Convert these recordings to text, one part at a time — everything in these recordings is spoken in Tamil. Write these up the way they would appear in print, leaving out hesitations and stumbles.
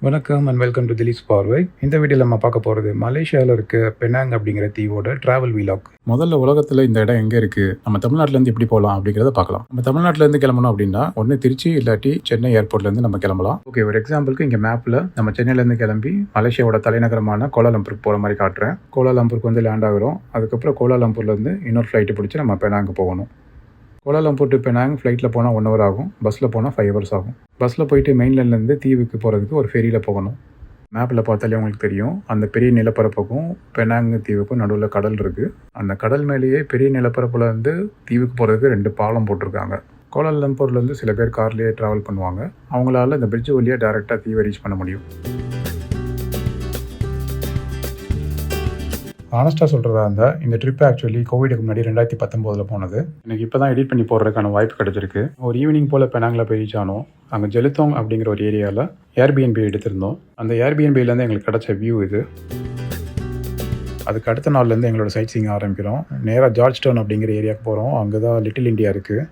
வணக்கம் அண்ட் வெல்கம் டு திலீஸ் பார்வை. இந்த வீடியோவில் நம்ம பார்க்க போகிறது மலேசியாவில் இருக்க பெனாங் அப்படிங்கிற தீவோட ட்ராவல் வீலாக். முதல்ல உலகத்தில் இந்த இடம் எங்கே இருக்குது, நம்ம தமிழ்நாட்டிலேருந்து எப்படி போகலாம் அப்படிங்கிறத பார்க்கலாம். நம்ம தமிழ்நாட்டிலேருந்து கிளம்பணும் அப்படின்னா ஒன்று திருச்சி இல்லாட்டி சென்னை ஏர்போர்ட்லேருந்து நம்ம கிளம்பலாம். ஓகே, ஒரு எக்ஸாம்பிளுக்கு இங்கே மேப்பில் நம்ம சென்னையிலேருந்து கிளம்பி மலேசியாவோட தலைநகரமான கோலாலம்பூருக்கு போகிற மாதிரி காட்டுறேன். கோலாலம்பூருக்கு வந்து லேண்ட் ஆகிறோம். அதுக்கப்புறம் கோலாலம்பூர்லேருந்து இன்னொரு ஃப்ளைட்டு பிடிச்சி நம்ம பெனாங்கு போகணும். கோலாலம்பூர் டு பெனாங் ஃப்ளைட்டில் போனால் 1 hour ஆகும். பஸ்ஸில் போனால் 5 hours ஆகும். பஸ்ஸில் போயிட்டு மெயின்லேண்ட்லேருந்து தீவுக்கு போகிறதுக்கு ஒரு ஃபெரியில் போகணும். மேப்பில் பார்த்தாலே உங்களுக்கு தெரியும், அந்த பெரிய நிலப்பரப்புக்கும் பெனாங் தீவுக்கும் நடுவில் கடல் இருக்குது. அந்த கடல் மேலேயே பெரிய நிலப்பரப்பில் வந்து தீவுக்கு போகிறதுக்கு 2 பாலம் போட்டிருக்காங்க. கோலாலம்பூர்லேருந்து சில பேர் கார்லேயே ட்ராவல் பண்ணுவாங்க. அவங்களால இந்த பிரிட்ஜ் வழியாக டேரெக்டாக தீவை ரீச் பண்ண முடியும். ஆனஸ்ட்டாக சொல்கிறதா இருந்தால் இந்த ட்ரிப் ஆக்சுவலி கோவிடுக்கு முன்னாடி 2019 போனது. எனக்கு இப்போ தான் எடிட் பண்ணி போடுறதுக்கான வாய்ப்பு கிடச்சிருக்கு. ஒரு ஈவினிங் போல் பெனாங்கில் போய் ரீச் ஆனோம். அங்கே ஜெலுத்தோங் அப்படிங்கிற ஒரு ஏரியாவில் ஏர்பிஎன்பி எடுத்திருந்தோம். அந்த ஏர்பிஎன்பிலேருந்து எங்களுக்கு கிடச்ச வியூ இது. அதுக்கு அடுத்த நாள்லேருந்து எங்களோட சைட் சீயிங் ஆரம்பிக்கிறோம். நேராக ஜார்ஜ் டவுன் அப்படிங்கிற ஏரியாவுக்கு போகிறோம். அங்கே தான் லிட்டில் இண்டியா இருக்குது.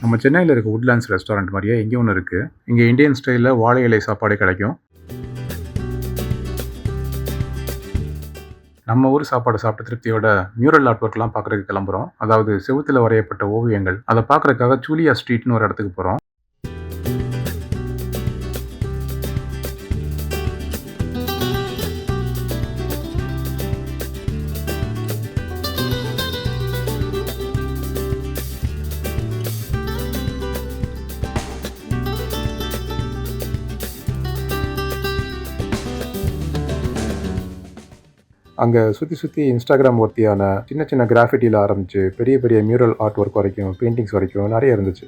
நம்ம சென்னையில் இருக்க உட்லாண்ட்ஸ் ரெஸ்டாரண்ட் மாதிரியே இங்கே ஒன்று இருக்குது. இங்கே இந்தியன் ஸ்டைலில் வாழை இலை சாப்பாடு கிடைக்கும். நம்ம ஊர் சாப்பாடு சாப்பிட்ட திருப்தியோட மியூரல் ஆர்ட் ஒர்க்லாம் பார்க்குறதுக்கு கிளம்புறோம். அதாவது செவுத்தில் வரையப்பட்ட ஓவியங்கள். அதை பார்க்குறதுக்காக ஜூலியா ஸ்ட்ரீட்னு ஒரு இடத்துக்கு போகிறோம். அங்கே சுற்றி இன்ஸ்டாகிராம் ஒர்த்தியான சின்ன சின்ன கிராஃபிட்டியில் ஆரம்பித்து பெரிய பெரிய மியூரல் ஆர்ட் ஒர்க் வரைக்கும், பெயிண்டிங்ஸ் வரைக்கும் நிறைய இருந்துச்சு.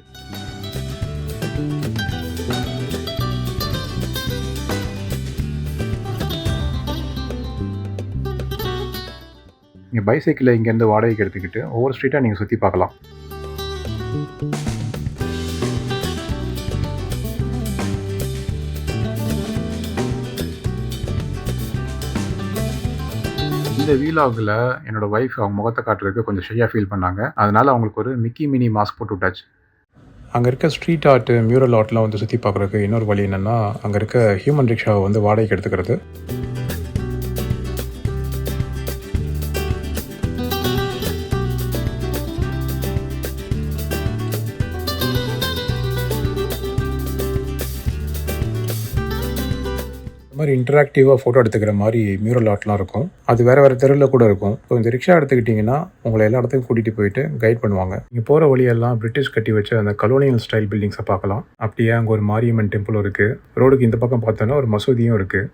நீங்கள் பைசைக்கிளில் இங்கேருந்து வாடகைக்கு எடுத்துக்கிட்டு ஒவ்வொரு ஸ்ட்ரீட்டாக நீங்கள் சுற்றி பார்க்கலாம். இந்த வீலாகில் என்னோடய ஒய்ஃப் அவங்க முகத்தை காட்டுறதுக்கு கொஞ்சம் ஷையாக ஃபீல் பண்ணாங்க. அதனால் அவங்களுக்கு ஒரு மிக்கி மினி மாஸ்க் போட்டு விட்டாச்சு. அங்கே இருக்க ஸ்ட்ரீட் ஆர்ட்டு, மியூரல் ஆர்ட்லாம் வந்து சுற்றி பார்க்குறதுக்கு இன்னொரு வழி என்னென்னா, அங்கே இருக்க ஹியூமன் ரிக்ஷாவை வந்து வாடகைக்கு எடுத்துக்கிறது. இந்த மாதிரி இன்டராக்டிவாக ஃபோட்டோ எடுத்துக்கிற மாதிரி மியூரல் ஆர்ட்லாம் இருக்கும். அது வேறு தெருவில் கூட இருக்கும். ஸோ இந்த ரிக்ஷா எடுத்துக்கிட்டிங்கன்னா உங்களை எல்லா இடத்துக்கும் கூட்டிகிட்டு போயிட்டு கைட் பண்ணுவாங்க. நீங்கள் போகிற வழியெல்லாம் பிரிட்டிஷ் கட்டி வச்ச அந்த கலோனியல் ஸ்டைல் பில்டிங்ஸை பார்க்கலாம். அப்படியே அங்கே ஒரு மாரியம்மன் டெம்பிளும் இருக்குது. ரோடுக்கு இந்த பக்கம் பார்த்தோன்னா ஒரு மசூதியும் இருக்குது.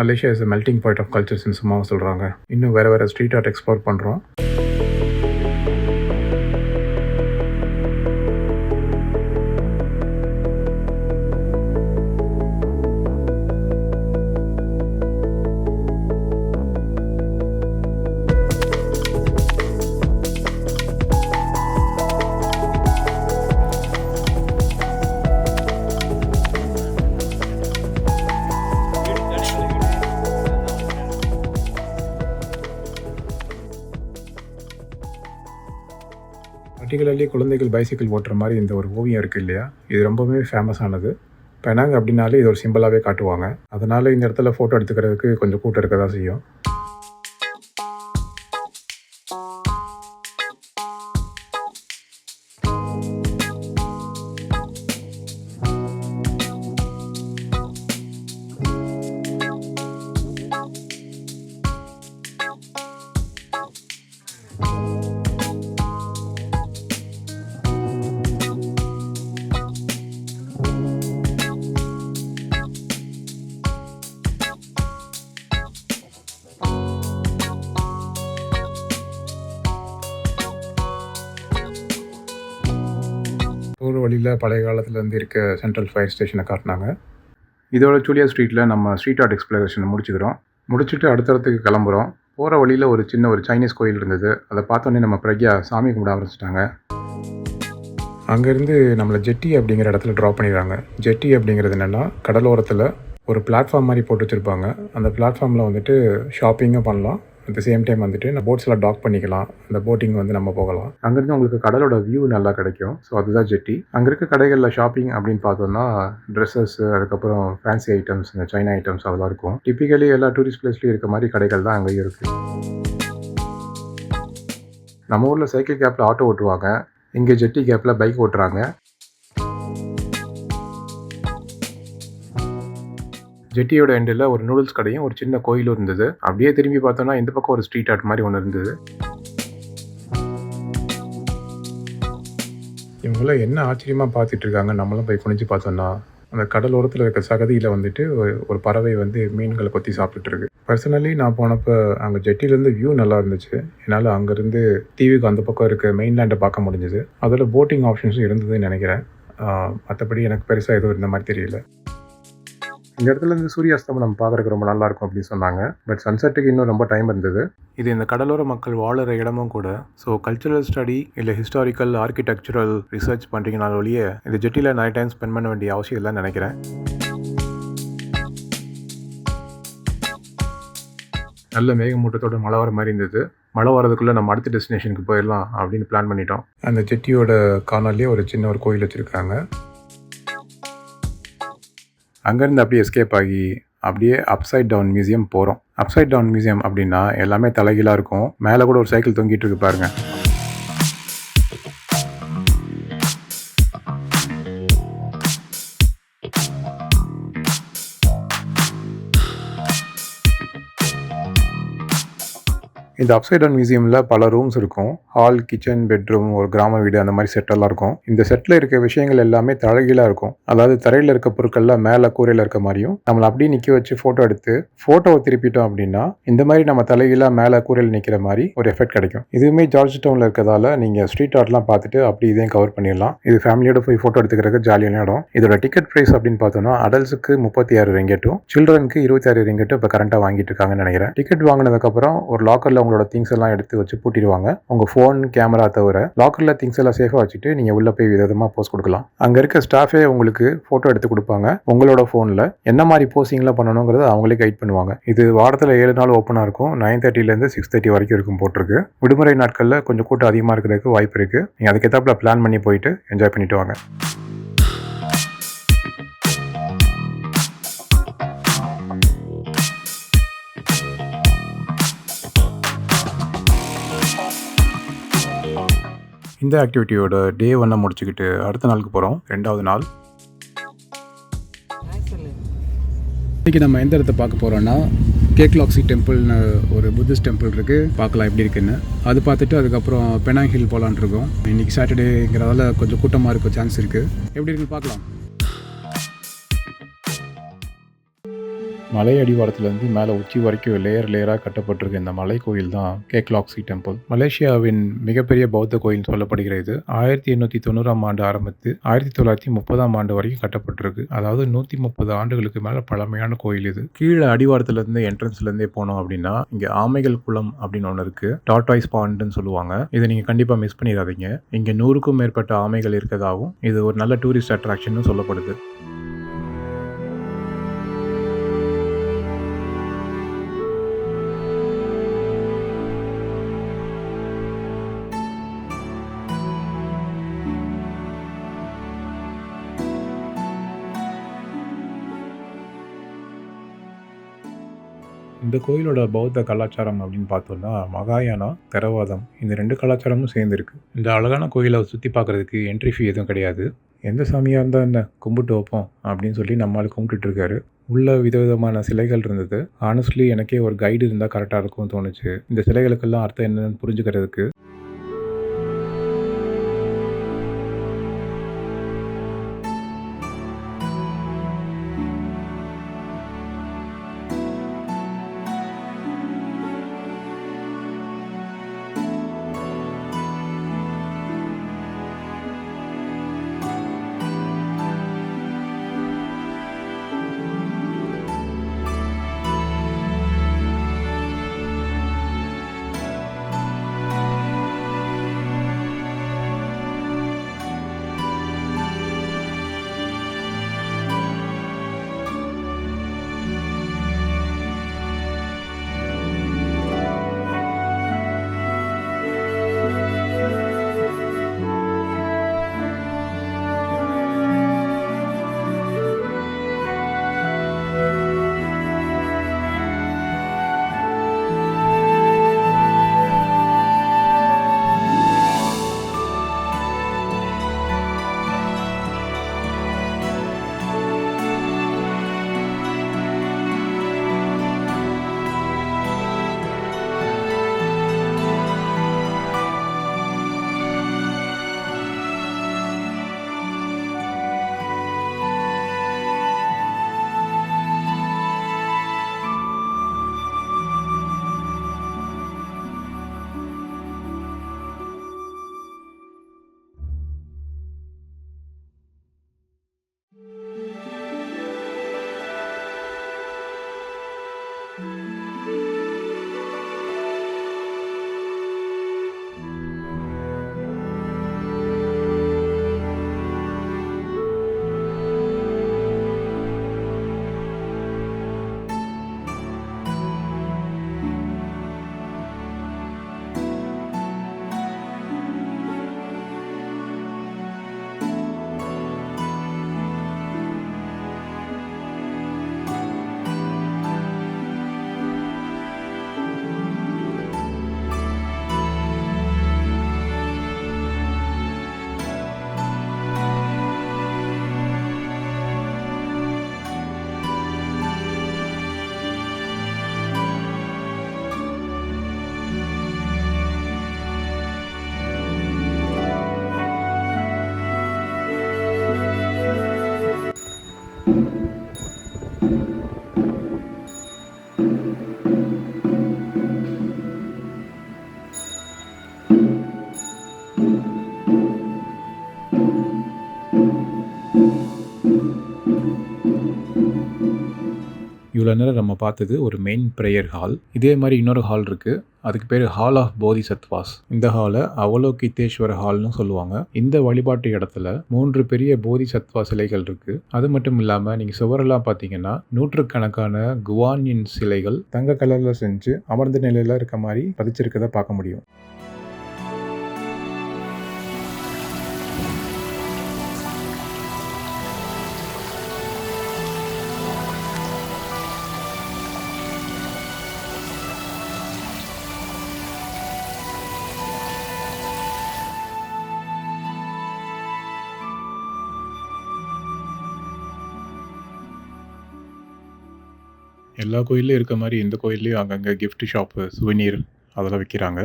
Malaysia is a melting point of cultures சும்மாவும் சொல்கிறாங்க. இன்னும் வேறு ஸ்ட்ரீட் ஆர்ட் எக்ஸ்ப்ளோர் பண்ணுறோம். பர்டிகுலர்லி குழந்தைகள் பைசைக்கிள் ஓட்டுற மாதிரி இந்த ஒரு ஓவியம் இருக்குது இல்லையா, இது ரொம்பவே ஃபேமஸ் ஆனது. பெனாங் அப்படின்னாலே இது ஒரு சிம்பிளாகவே காட்டுவாங்க. அதனால் இந்த இடத்துல ஃபோட்டோ எடுத்துக்கிறதுக்கு கொஞ்சம் கூட்டம் இருக்க தான் செய்யும். போகிற வழியில் பழைய காலத்துலேருந்து இருக்க சென்ட்ரல் ஃபயர் ஸ்டேஷனை காட்டினாங்க. இதோட ஜூலியா ஸ்ட்ரீட்டில் நம்ம ஸ்ட்ரீட் ஆர்ட் எக்ஸ்ப்ளோரேஷனை முடிச்சுட்டு அடுத்த இடத்துக்கு கிளம்புறோம். போகிற வழியில் ஒரு சின்ன சைனீஸ் கோயில் இருந்தது. அதை பார்த்தோன்னே நம்ம பிரக்யா சாமி கும்பிட ஆரம்பிச்சிட்டாங்க. அங்கேருந்து நம்மளை ஜெட்டி அப்படிங்கிற இடத்துல ட்ராப் பண்ணிடுறாங்க. ஜெட்டி அப்படிங்கிறது என்னென்னா, கடலோரத்தில் ஒரு பிளாட்ஃபார்ம் மாதிரி போட்டு வச்சுருப்பாங்க. அந்த பிளாட்ஃபார்மில் வந்துட்டு ஷாப்பிங்கும் பண்ணலாம், அட் த சேம் டைம் வந்துட்டு நம்ம போட்ஸ்லாம் டாக் பண்ணிக்கலாம். அந்த போட்டிங் வந்து நம்ம போகலாம். அங்கேருந்து உங்களுக்கு கடலோட வியூ நல்லா கிடைக்கும். ஸோ அதுதான் ஜெட்டி. அங்கே இருக்க கடைகளில் ஷாப்பிங் அப்படின்னு பார்த்தோம்னா ட்ரெஸ்ஸஸ், அதுக்கப்புறம் ஃபேன்சி ஐட்டம்ஸ், இந்த சைனா ஐட்டம்ஸ் அதெல்லாம் இருக்கும். டிப்பிக்கலி எல்லா டூரிஸ்ட் பிளேஸ்லையும் இருக்க மாதிரி கடைகள் தான் அங்கேயும் இருக்குது. நம்ம ஊரில் சைக்கிள் கேப்பில் ஆட்டோ ஓட்டுவாங்க, இங்கே ஜெட்டி கேப்பில் பைக் ஓட்டுறாங்க. ஜெட்டியோட எண்டில் ஒரு நூடுல்ஸ் கடையும் ஒரு சின்ன கோயிலும் இருந்தது. அப்படியே திரும்பி பார்த்தோம்னா இந்த பக்கம் ஒரு ஸ்ட்ரீட் ஆர்ட் மாதிரி ஒன்று இருந்தது. இவங்களாம் என்ன ஆச்சரியமாக பார்த்துட்டு இருக்காங்க. நம்மளும் போய் குனிஞ்சு பார்த்தோம்னா அந்த கடலோரத்தில் இருக்க சகதியில் வந்துட்டு ஒரு பறவை வந்து மீன்களை கொத்தி சாப்பிட்டுட்டு இருக்கு. பர்சனலி நான் போனப்போ அங்கே ஜெட்டிலேருந்து வியூ நல்லா இருந்துச்சு. என்னால் அங்கேருந்து தீவுக்கு அந்த பக்கம் இருக்க மெயின்லேண்டை பார்க்க முடிஞ்சுது. அதில் போட்டிங் ஆப்ஷன்ஸும் இருந்ததுன்னு நினைக்கிறேன். மற்றபடி எனக்கு பெருசாக எதுவும் இருந்த மாதிரி தெரியல. இந்த இடத்துல இருந்து சூரிய அஸ்தமனம் நம்ம பார்க்குறதுக்கு ரொம்ப நல்லா இருக்கும் அப்படின்னு சொன்னாங்க. பட் சன்செட்டுக்கு இன்னும் ரொம்ப டைம் இருந்தது. இது இந்த கடலோர மக்கள் வாழுற இடமும் கூட. ஸோ கல்ச்சுரல் ஸ்டடி இல்லை ஹிஸ்டாரிக்கல் ஆர்கிடெக்சரல் ரிசர்ச் பண்ணுறீங்கனால ஒழிய இந்த ஜெட்டியில் நிறைய டைம் ஸ்பெண்ட் பண்ண வேண்டிய அவசியம் இல்லைன்னு நினைக்கிறேன். நல்ல மேகமூட்டத்தோட மழை வர மாதிரி இருந்தது. மழை வரதுக்குள்ளே நம்ம அடுத்த டெஸ்டினேஷனுக்கு போயிடலாம் அப்படின்னு பிளான் பண்ணிட்டோம். அந்த ஜெட்டியோட கார்னர்லேயே ஒரு சின்ன ஒரு கோயில் வச்சுருக்காங்க. அங்கேருந்து அப்படியே எஸ்கேப் ஆகி அப்படியே அப்சைட் டவுன் மியூசியம் போகிறோம். அப்சைட் டவுன் மியூசியம் அப்படின்னா எல்லாமே தலைகீழாக இருக்கும். மேலே கூட ஒரு சைக்கிள் தொங்கிட்டு இருக்கு பாருங்க. இந்த அப்சைட் டவுன் மியூசியமில் பல ரூம்ஸ் இருக்கும். ஹால், கிச்சன், பெட்ரூம், ஒரு கிராம வீடு, அந்த மாதிரி செட்டெல்லாம் இருக்கும். இந்த செட்டில் இருக்க விஷயங்கள் எல்லாமே தலைகீழாக இருக்கும். அதாவது தரையில் இருக்க பொருட்கள்லாம் மேலே கூரையில் இருக்க மாதிரியும் நம்மளை அப்படியே நிற்க வச்சு ஃபோட்டோ எடுத்து ஃபோட்டோவை திருப்பிட்டோம் அப்படின்னா இந்த மாதிரி நம்ம தலைகீழாக மேலே கூரையில் நிற்கிற மாதிரி ஒரு எஃபெக்ட் கிடைக்கும். இதுவுமே ஜார்ஜ் டவுனில் இருக்கிறதால நீங்கள் ஸ்ட்ரீட் ஆர்ட்லாம் பார்த்துட்டு அப்படி இதையும் கவர் பண்ணிடலாம். இது ஃபேமிலியோட போய் ஃபோட்டோ எடுத்துக்கிறதுக்கு ஜாலியான இடம். இதோட டிக்கெட் ப்ரைஸ் அப்படின்னு பார்த்தோம்னா அடல்ட்ஸுக்கு 36 ரிங்கெட்டும் சில்ட்ரனுக்கு 26 ரிங்கெட்டும் இப்போ கரண்ட்டாக வாங்கிட்டு இருக்காங்கன்னு நினைக்கிறேன். டிக்கெட் வாங்கினதுக்கப்புறம் ஒரு லாக்கரில் உங்களோட திங்ஸ் எல்லாம் எடுத்து வச்சு பூட்டிடுவாங்க. உங்க ஃபோன், கேமரா தவிர லாக்கர்ல திங்ஸ் எல்லாம் சேஃபா வச்சுட்டு நீங்க உள்ள போய் விதமா போஸ்ட் கொடுக்கலாம். அங்க இருக்க ஸ்டாஃபே உங்களுக்கு போட்டோ எடுத்து கொடுப்பாங்க. உங்களோட போன்ல என்ன மாதிரி போஸ்டிங்லாம் பண்ணணுங்கிறத அவங்களே கைட் பண்ணுவாங்க. இது வாரத்தில் 7 நாள் ஓப்பனா இருக்கும். 9:30 6:30 வரைக்கும் இருக்கும் போட்டிருக்கு. விடுமுறை நாட்கள்ல கொஞ்சம் கூட்டம் அதிகமா இருக்கிறதுக்கு வாய்ப்பு இருக்கு. நீங்க அதுக்கேற்றாப்புல பிளான் பண்ணி போயிட்டு என்ஜாய் பண்ணிட்டு வாங்க. இந்த ஆக்டிவிட்டியோட டே 1 முடிச்சுக்கிட்டு அடுத்த நாளுக்கு போகிறோம். 2வது நாள். இன்றைக்கி நம்ம எந்த இடத்த பார்க்க போகிறோன்னா கேக்லாக்ஸி டெம்பிள்னு ஒரு புத்திஸ்ட் டெம்பிள் இருக்குது. பார்க்கலாம் எப்படி இருக்குன்னு. அது பார்த்துட்டு அதுக்கப்புறம் பெனாங் ஹில் போகலான் இருக்கோம். இன்றைக்கி சாட்டர்டேங்கிறதால கொஞ்சம் கூட்டமாக இருக்க சான்ஸ் இருக்குது. எப்படி இருக்குன்னு பார்க்கலாம். மலை அடிவாரத்துலேருந்து மேலே உச்சி வரைக்கும் லேயராக கட்டப்பட்டிருக்க இந்த மலை கோயில் தான் கேக்லாக்ஸி டெம்பிள். மலேசியாவின் மிகப்பெரிய பௌத்த கோயில் சொல்லப்படுகிறது. 1890ஆம் ஆண்டு ஆரம்பித்து 1930ஆம் ஆண்டு வரைக்கும் கட்டப்பட்டிருக்கு. அதாவது 130 ஆண்டுகளுக்கு மேலே பழமையான கோயில் இது. கீழே அடிவாரத்துலேருந்து என்ட்ரன்ஸ்லேருந்தே போனோம் அப்படின்னா இங்கே ஆமைகள் குளம் அப்படின்னு ஒன்று இருக்குது. டார்டாய்ஸ் பாண்டுன்னு சொல்லுவாங்க. இதை நீங்கள் கண்டிப்பாக மிஸ் பண்ணிடாதீங்க. இங்கே 100க்கும் மேற்பட்ட ஆமைகள் இருக்கதாகவும் இது ஒரு நல்ல டூரிஸ்ட் அட்ராக்ஷன் சொல்லப்படுது. இந்த கோயிலோட பௌத்த கலாச்சாரம் அப்படின்னு பார்த்தோம்னா மகாயானா, தெரவாதம் இந்த 2 கலாச்சாரமும் சேர்ந்துருக்கு. இந்த அழகான கோயிலை சுற்றி பார்க்குறதுக்கு என்ட்ரி ஃபீ எதுவும் கிடையாது. எந்த சாமியாக இருந்தால் என்ன கும்பிட்டு வைப்போம் அப்படின்னு சொல்லி நம்மளால் கும்பிட்டுட்டு இருக்காரு. உள்ள விதவிதமான சிலைகள் இருந்தது. ஆனஸ்ட்லி எனக்கே ஒரு கைடு இருந்தால் கரெக்டாக இருக்கும்னு தோணுச்சு. இந்த சிலைகளுக்கெல்லாம் அர்த்தம் என்னன்னு புரிஞ்சுக்கிறதுக்கு. இவ்வளோ நேரம் நம்ம பார்த்தது ஒரு மெயின் ப்ரேயர் ஹால். இதே மாதிரி இன்னொரு ஹால் இருக்குது. அதுக்கு பேர் ஹால் ஆஃப் போதிசத்வாஸ். இந்த ஹாலை அவலோகிதேஸ்வர ஹால்னு சொல்லுவாங்க. இந்த வழிபாட்டு இடத்துல 3 பெரிய போதிசத்வா சிலைகள் இருக்குது. அது மட்டும் இல்லாமல் நீங்கள் சுவரெல்லாம் பார்த்தீங்கன்னா நூற்றுக்கணக்கான குவானின் சிலைகள் தங்க கலரில் செஞ்சு அமர்ந்த நிலையில் இருக்க மாதிரி பதிச்சிருக்கதை பார்க்க முடியும். எல்லா கோயில்லையும் இருக்க மாதிரி இந்த கோயில்லையும் அங்கங்கே கிஃப்ட் ஷாப்பு, சுவனீர் அதெல்லாம் விற்கிறாங்க.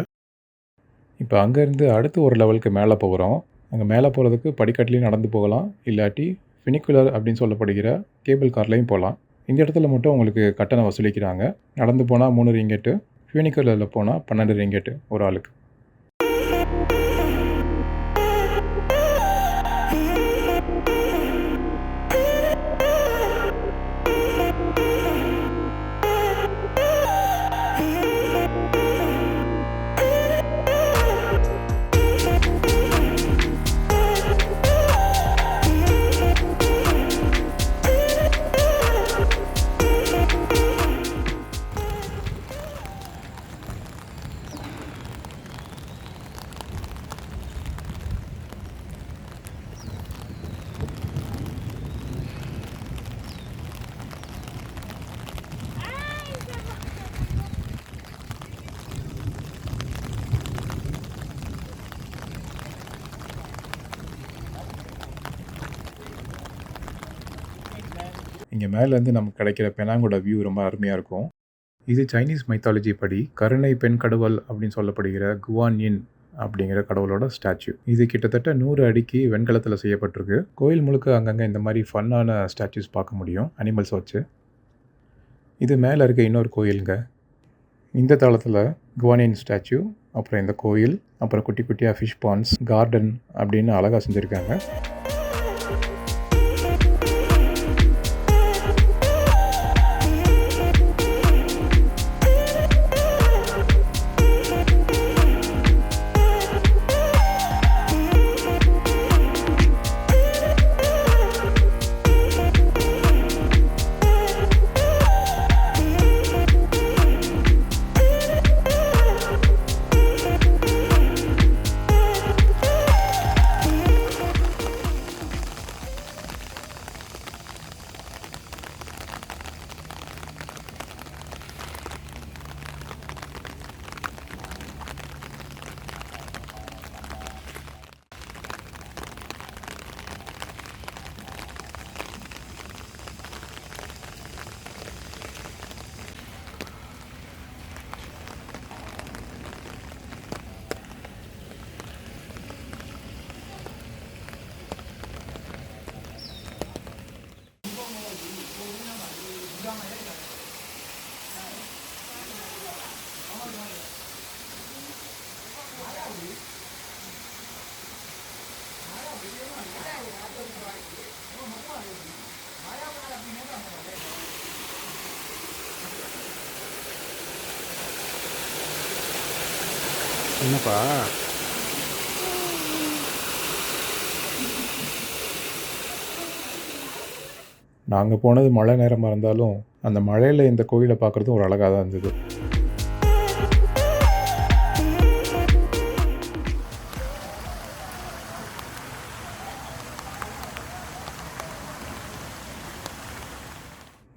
இப்போ அங்கேருந்து அடுத்து ஒரு லெவலுக்கு மேலே போகிறோம். அங்கே மேலே போகிறதுக்கு படிக்கட்டுலேயும் நடந்து போகலாம், இல்லாட்டி ஃபினிக்குலர் அப்படின்னு சொல்லப்படுகிற கேபிள் கார்லேயும் போகலாம். இந்த இடத்துல மட்டும் உங்களுக்கு கட்டணம் வசூலிக்கிறாங்க. நடந்து போனால் 3 ரிங்கெட்டு, ஃபினிக்குலரில் போனால் 12 ரிங்கெட்டு ஒரு ஆளுக்கு. இங்கே மேலேருந்து நமக்கு கிடைக்கிற பெனாங்கோட வியூ ரொம்ப அருமையாக இருக்கும். இது சைனீஸ் மைத்தாலஜி படி கருணை பெண் கடவுள் அப்படின்னு சொல்லப்படுகிற குவான்யின் அப்படிங்கிற கடவுளோட ஸ்டாச்சு. இது கிட்டத்தட்ட 100 அடிக்கு வெண்கலத்தில் செய்யப்பட்டிருக்கு. கோயில் முழுக்க அங்கங்கே இந்த மாதிரி ஃபன்னான ஸ்டாச்சுஸ் பார்க்க முடியும் அனிமல்ஸ் வச்சு. இது மேலே இருக்க இன்னொரு கோயிலுங்க. இந்த தளத்தில் குவானின் ஸ்டாச்சு, அப்புறம் இந்த கோயில், அப்புறம் குட்டி குட்டியாக ஃபிஷ் பாண்ட்ஸ், கார்டன் அப்படின்னு அழகாக செஞ்சுருக்காங்க. என்னப்பா நாங்கள் போனது மழை நேரமாக இருந்தாலும் அந்த மழையில் இந்த கோயிலை பார்க்குறதும் ஒரு அழகாக தான் இருந்தது.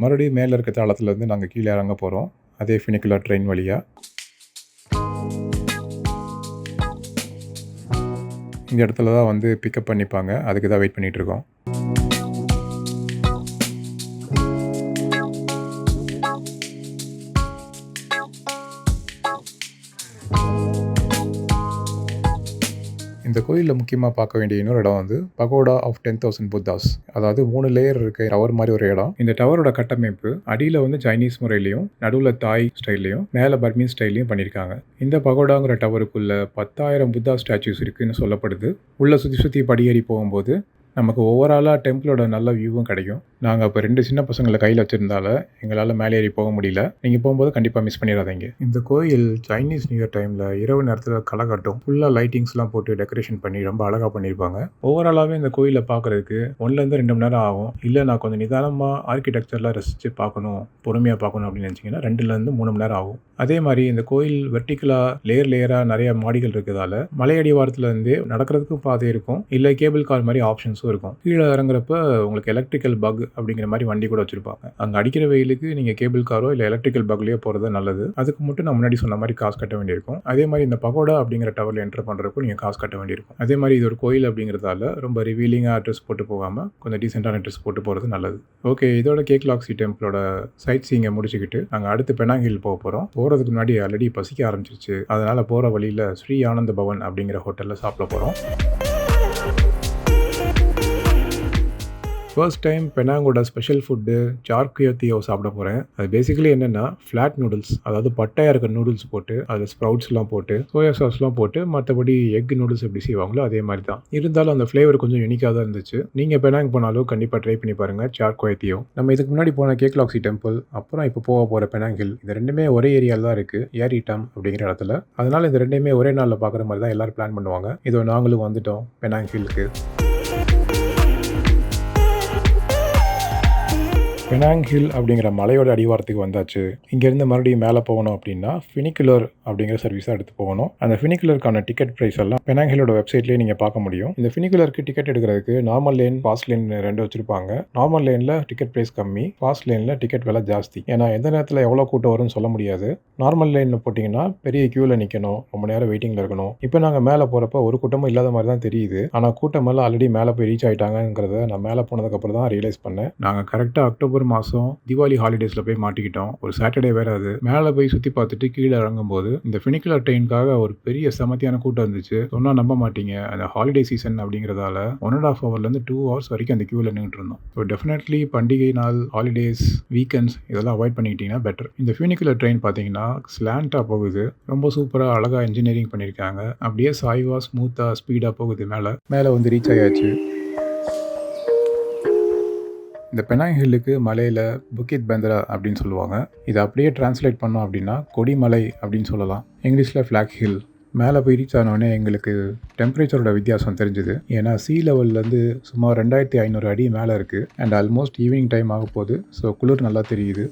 மறுபடியும் மேலே இருக்க தளத்துலேருந்து நாங்கள் கீழே இறங்க போகிறோம். அதே ஃபினிக்குலர் ட்ரெயின் வழியாக. இந்த இடத்துல தான் வந்து பிக்கப் பண்ணிப்பாங்க. அதுக்கு தான் வெயிட் பண்ணிகிட்ருக்கோம். இந்த கோயிலில் முக்கியமாக பார்க்க வேண்டிய இன்னொரு இடம் வந்து பகோடா ஆஃப் 10,000 புத்தாஸ். அதாவது 3 லேயர் இருக்க டவர் மாதிரி ஒரு இடம். இந்த டவரோட கட்டமைப்பு அடியில் வந்து சைனீஸ் முறையிலையும், நடுவில் தாய் ஸ்டைல்லையும், மேலே பர்மீஸ் ஸ்டைல்லையும் பண்ணியிருக்காங்க. இந்த பகோடாங்கிற டவருக்குள்ள 10,000 புத்தா ஸ்டாச்சுஸ் இருக்குன்னு சொல்லப்படுது. உள்ள சுற்றி படியேறி போகும்போது நமக்கு ஓவராலாக டெம்பிளோட நல்ல வியூவும் கிடைக்கும். நாங்கள் இப்போ 2 சின்ன பசங்களை கையில் வச்சுருந்தால எங்களால் மேலே ஏறி போக முடியல. நீங்கள் போகும்போது கண்டிப்பாக மிஸ் பண்ணிடாதீங்க. இந்த கோயில் சைனீஸ் நியூ இயர் டைமில் இரவு நேரத்தில் களை கட்டும். ஃபுல்லாக லைட்டிங்ஸ்லாம் போட்டு டெக்கரேஷன் பண்ணி ரொம்ப அழகாக பண்ணியிருப்பாங்க. ஓவராலாகவே இந்த கோயிலை பார்க்குறதுக்கு 1லேருந்து 2 மணி நேரம் ஆகும். இல்லை நான் கொஞ்சம் நிதானமாக ஆர்கிடெக்சர்லாம் ரசித்து பார்க்கணும், பொறுமையாக பார்க்கணும் அப்படின்னு நினச்சிங்கன்னா 2லேருந்து 3 மணி நேரம் ஆகும். அதே மாதிரி இந்த கோயில் வெர்டிக்கலாக லேயராக நிறைய மாடிகள் இருக்கிறதால மலையடிவாரத்துலேருந்து நடக்கிறதுக்கும் பாதை இருக்கும், இல்லை கேபிள் கார் மாதிரி ஆப்ஷன்ஸும் இருக்கும். கீழே இறங்குறப்ப உங்களுக்கு எலக்ட்ரிக்கல் பக் அப்படிங்கிற மாதிரி வண்டி கூட வச்சிருப்பாங்க. அங்கே அடிக்கிற வெயிலுக்கு நீங்கள் கேபிள் காரோ இல்லை எலக்ட்ரிக்கல் பக்லேயோ போகிறது நல்லது. அதுக்கு மட்டும் நான் முன்னாடி சொன்ன மாதிரி காசு கட்ட வேண்டியிருக்கும். அதே மாதிரி இந்த பகோடா அப்படிங்கிற டவரில் என்டர் பண்ணுறப்போ நீங்கள் காசு கட்ட வேண்டியிருக்கும். அதே மாதிரி இது ஒரு கோயில் அப்படிங்கிறதால ரொம்ப ரிவீலிங்காக ட்ரெஸ் போட்டு போகாமல் கொஞ்சம் டீசெண்டான ட்ரெஸ் போட்டு போகிறது நல்லது. ஓகே, இதோட கேக்லாக்ஸி டெம்பிளோட சைட் சீங்கை முடிச்சுக்கிட்டு நாங்கள் அடுத்து பெனாங் ஹில் போக போகிறோம். போகிறதுக்கு முன்னாடி ஆல்ரெடி பசிக்க ஆரம்பிச்சிருச்சு. அதனால் போகிற வழியில் ஸ்ரீ ஆனந்த பவன் அப்படிங்கிற ஹோட்டலில் சாப்பிட போகிறோம். ஃபர்ஸ்ட் டைம் பெனாங்கோட ஸ்பெஷல் ஃபுட்டு சார்குயோத்தியோ சாப்பிட போகிறேன். அது பேசிக்கலி என்னென்னா ஃப்ளாட் நூடுல்ஸ், அதாவது பட்டையாக இருக்க நூடுல்ஸ் போட்டு அதில் ஸ்ப்ரவுட்ஸ்லாம் போட்டு சோயா சாஸ்லாம் போட்டு மற்றபடி எக் நூடுல்ஸ் எப்படி செய்வாங்களோ அதே மாதிரி தான். இருந்தாலும் அந்த ஃப்ளேவர் கொஞ்சம் யூனிக்காக தான் இருந்துச்சு. நீங்கள் பெனாங் போனாலும் கண்டிப்பாக ட்ரை பண்ணி பாருங்கள் சார்குயோத்தியோ. நம்ம இதுக்கு முன்னாடி போன கேக்லாக்ஸி டெம்பிள், அப்புறம் இப்போ போக போகிற பெனாங் ஹில், இது ரெண்டுமே ஒரே ஏரியாவில் தான் இருக்குது, ஏரிட்டாம் அப்படிங்கிற இடத்துல. அதனால் இந்த ரெண்டுமே ஒரே நாளில் பார்க்குற மாதிரி தான் எல்லோரும் பிளான் பண்ணுவாங்க. இதோ நாங்களும் வந்துட்டோம் பெனாங் ஹில்லுக்கு. பெனாங் ஹில் அப்படிங்கிற மலையோட அடிவாரத்துக்கு வந்தாச்சு. இங்கேருந்து மறுபடியும் மேலே போகணும் அப்படின்னா ஃபினிகுலர் அப்படிங்கிற சர்வீஸாக எடுத்து போகணும். அந்த ஃபினிகுலருக்கான டிக்கெட் ப்ரைஸ் எல்லாம் பெனாங் ஹில்லோட வெப்சைட்லேயே நீங்கள் பார்க்க முடியும். இந்த ஃபினிகுலருக்கு டிக்கெட் எடுக்கிறதுக்கு நார்மல் லேன், ஃபாஸ்ட் லேன் 2 வச்சுருப்பாங்க. நார்மல் லேனில் டிக்கெட் ப்ரைஸ் கம்மி, ஃபாஸ்ட் லேனில் டிக்கெட் விலை ஜாஸ்தி. ஏன்னா எந்த நேரத்தில் எவ்வளோ கூட்டம் வரும்னு சொல்ல முடியாது. நார்மல் லேனில் போட்டிங்கன்னா பெரிய க்யூவில் நிற்கணும், ரொம்ப நேரம் வெயிட்டிங்கில் இருக்கணும். இப்போ நாங்கள் மேலே போகிறப்ப ஒரு கூட்டமும் இல்லாத மாதிரி தான் தெரியுது. ஆனால் கூட்டம் எல்லாம் ஆல்ரெடி மேலே போய் ரீச் ஆகிட்டாங்கிறத நான் மேலே போனதுக்கப்புறம் தான் ரியலைஸ் பண்ணேன். நாங்கள் கரெக்டாக அக்டோபர் மாதம் தீபாவளி ஹாலிடேஸில் போய் மாட்டிக்கிட்டோம். ஒரு சாட்டர்டே வேறு அது. மேலே போய் சுற்றி பார்த்துட்டு கீழே இறங்கும்போது இந்த ஃபினிகுலர் ட்ரெயினுக்காக ஒரு பெரிய செமத்தியான கூட்டம் இருந்துச்சு. சொன்னால் நம்ப மாட்டீங்க, அந்த ஹாலிடே சீசன் அப்படிங்கிறதால 1.5 ஹவர்லேருந்து 2 ஹவர்ஸ் வரைக்கும் அந்த க்யூவில் நின்றுட்டு இருந்தோம். ஸோ டெஃபினெட்லி பண்டிகை நாள், ஹாலிடேஸ், வீக்கெண்ட்ஸ் இதெல்லாம் அவாய்ட் பண்ணிக்கிட்டீங்கன்னா பெட்டர். இந்த ஃபினிகுலர் ட்ரெயின் பார்த்தீங்கன்னா ஸ்லாண்டாக போகுது. ரொம்ப சூப்பராக அழகாக இன்ஜினியரிங் பண்ணியிருக்காங்க. அப்படியே சாய்வாக ஸ்மூத்தாக ஸ்பீடாக போகுது. மேலே வந்து ரீச் ஆயாச்சு. இந்த பெனாங் ஹில்லுக்கு மலையில் புக்கித் பெந்தரா அப்படின்னு சொல்லுவாங்க. இதை அப்படியே டிரான்ஸ்லேட் பண்ணோம் அப்படின்னா கொடிமலை அப்படின்னு சொல்லலாம். இங்கிலீஷில் ஃப்ளாக் ஹில். மேலே போய் ரீச் ஆனோடனே எங்களுக்கு டெம்பரேச்சரோட வித்தியாசம் தெரிஞ்சுது. ஏன்னா சீ லெவல்லேருந்து சுமார் 2500 அடி மேலே இருக்குது. அண்ட் ஆல்மோஸ்ட் ஈவினிங் டைம் ஆக போகுது. ஸோ குளிர் நல்லா தெரியுது.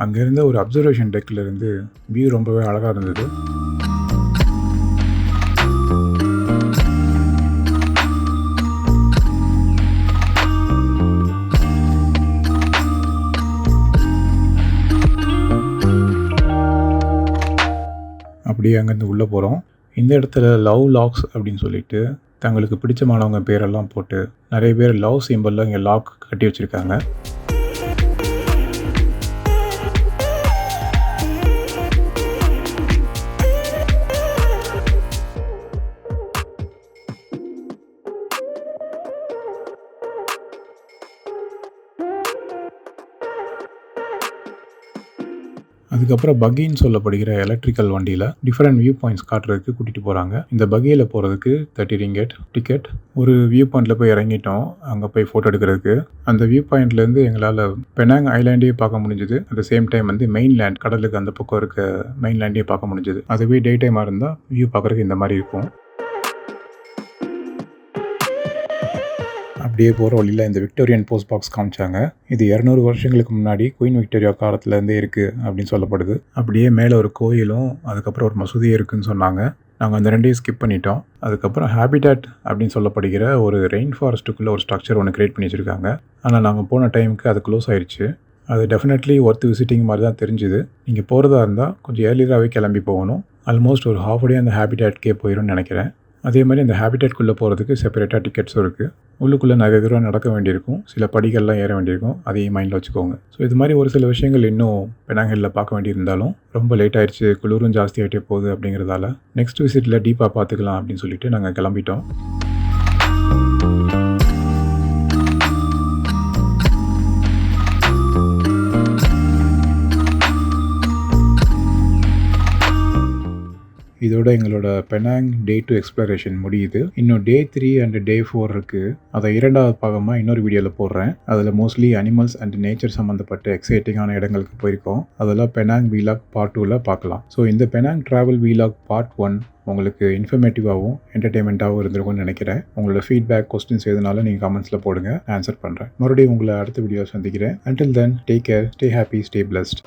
அங்கேருந்து ஒரு அப்சர்வேஷன் டெக்கில் இருந்து வியூ ரொம்பவே அழகாக இருந்தது. அப்படியே அங்கேருந்து உள்ளே போகிறோம். இந்த இடத்துல லவ் லாக்ஸ் அப்படின்னு சொல்லிட்டு தங்களுக்கு பிடிச்சமானவங்க பேரெல்லாம் போட்டு நிறைய பேர் லவ் சிம்பிளில் இங்கே லாக் கட்டி வச்சுருக்காங்க. அதுக்கப்புறம் பக்கின்னு சொல்லப்படுகிற எலக்ட்ரிக்கல் வண்டியில் டிஃப்ரெண்ட் வியூ பாயிண்ட்ஸ் காட்டுறதுக்கு கூட்டிகிட்டு போகிறாங்க. இந்த பக்கியில் போகிறதுக்கு 30 ரிங்கெட் டிக்கெட். ஒரு வியூ பாயிண்டில் போய் இறங்கிட்டோம். அங்கே போய் ஃபோட்டோ எடுக்கிறதுக்கு அந்த வியூ பாயிண்ட்லேருந்து எங்களால் பெனாங் ஐலாண்டே பார்க்க முடிஞ்சுது. அட் த சேம் டைம் வந்து மெயின்லேண்ட், கடலுக்கு அந்த பக்கம் இருக்க மெயின்லேண்டே பார்க்க முடிஞ்சுது. அதுவே டே டைமாக இருந்தால் வியூ பார்க்குறதுக்கு இந்த மாதிரி இருக்கும். அப்படியே போகிற வழியில் இந்த விக்டோரியன் போஸ்ட் பாக்ஸ் காமிச்சாங்க. இது 200 வருஷங்களுக்கு முன்னாடி குயின் விக்டோரியா காலத்துலேருந்தே இருக்குது அப்படின்னு சொல்லப்படுது. அப்படியே மேலே ஒரு கோயிலும் அதுக்கப்புறம் ஒரு மசூதியும் இருக்குதுன்னு சொன்னாங்க. நாங்கள் அந்த 2 ஸ்கிப் பண்ணிட்டோம். அதுக்கப்புறம் ஹேபிடாட் அப்படின்னு சொல்லப்படுகிற ஒரு ரெயின் ஃபாரஸ்ட்டுக்குள்ளே ஒரு ஸ்ட்ரக்சர் ஒன்று க்ரியேட் பண்ணி வச்சுருக்காங்க. ஆனால் நாங்கள் போன டைமுக்கு அது க்ளோஸ் ஆயிடுச்சு. அது டெஃபினெட்லி ஒர்த் விசிட்டிங் மாதிரி தான் தெரிஞ்சுது. நீங்கள் போகிறதா இருந்தால் கொஞ்சம் ஏர்லியராகவே கிளம்பி போகணும். ஆல்மோஸ்ட் ஒரு ½ டே அந்த ஹேபிடாட்கே போயிடும்னு நினைக்கிறேன். அதே மாதிரி அந்த ஹேபிடேட்குள்ளே போகிறதுக்கு செப்பரேட்டாக டிக்கெட்ஸும் இருக்குது. உள்ளுக்குள்ளே நிறைய தூரம் நடக்க வேண்டியிருக்கும், சில படிகள்லாம் ஏற வேண்டியிருக்கும், அதையும் மைண்டில் வச்சுக்கோங்க. ஸோ இது மாதிரி ஒரு சில விஷயங்கள் இன்னும் பெனாங் ஹில்லில் பார்க்க வேண்டியிருந்தாலும் ரொம்ப லேட் ஆயிடுச்சு, குளிரும் ஜாஸ்தி ஆகிட்டே போகுது அப்படிங்கிறதால நெக்ஸ்ட் விசிட்டில் டீப்பாக பார்த்துக்கலாம் அப்படின்னு சொல்லிட்டு நாங்கள் கிளம்பிட்டோம். இதோட எங்களோட பெனாங் டே 2 எக்ஸ்ப்ளரேஷன் முடியுது. இன்னும் டே 3 அண்ட் டே 4 இருக்குது. அதை 2வது பாகமாக இன்னொரு வீடியோவில் போடுறேன். அதில் மோஸ்ட்லி அனிமல்ஸ் அண்ட் நேச்சர் சம்மந்தப்பட்ட எக்ஸைட்டிங்கான இடங்களுக்கு போயிருக்கோம். அதெல்லாம் பெனாங் வீலாக் பார்ட் 2ல் பார்க்கலாம். ஸோ இந்த பெனாங் ட்ராவல் வீலாக் பார்ட் 1 உங்களுக்கு இன்ஃபர்மேட்டிவாகவும் என்டர்டெயின்மெண்ட்டாகவும் இருந்திருக்கும்னு நினைக்கிறேன். உங்களோட ஃபீட்பேக், கொஸ்டின்ஸ் எதுனாலும் நீங்கள் கமெண்ட்ஸில் போடுங்க, ஆன்சர் பண்ணுறேன். மறுபடியும் உங்களை அடுத்த வீடியோ சந்திக்கிறேன். Until then, take care, stay happy, stay blessed.